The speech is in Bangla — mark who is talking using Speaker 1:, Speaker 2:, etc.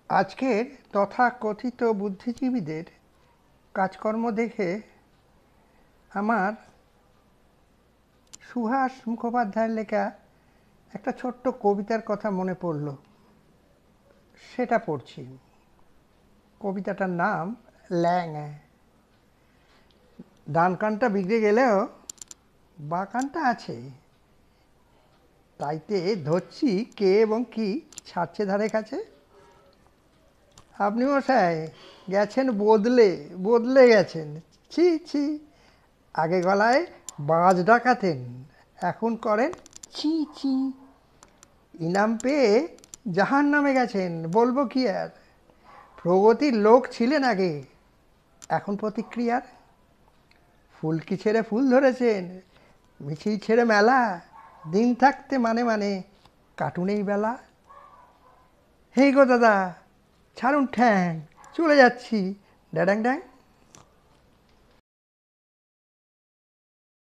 Speaker 1: আজকের তথাকথিত বুদ্ধিজীবীদের কাজকর্ম দেখে আমার সুহাস মুখোপাধ্যায়ের লেখা একটা ছোট্ট কবিতার কথা মনে পড়ল। সেটা পড়ছি। কবিতাটার নাম ল্যাং। ডান কানটা বিগড়ে গেলেও বাঁ কানটা আছে, তাইতে ধরছি কে এবং কি ছাড়ছে ধারে কাছে। আপনি মশাই গেছেন বদলে, বদলে গেছেন। ছি ছি, আগে গলায় বাজ ডাকাতেন, এখন করেন ছি ছি। ইনাম পেয়ে জাহান নামে গেছেন, বলবো কি আর। প্রগতির লোক ছিলেন আগে, এখন প্রতিক্রিয়ার। ফুলকি ছেড়ে ফুল ধরেছেন, মিছিল ছেড়ে মেলা, দিন থাকতে মানে মানে কাটুনেই বেলা। হেই গো দাদা, ছাড়ুন ঠ্যাং, চলে যাচ্ছি, ড্যাডাং ড্যাং।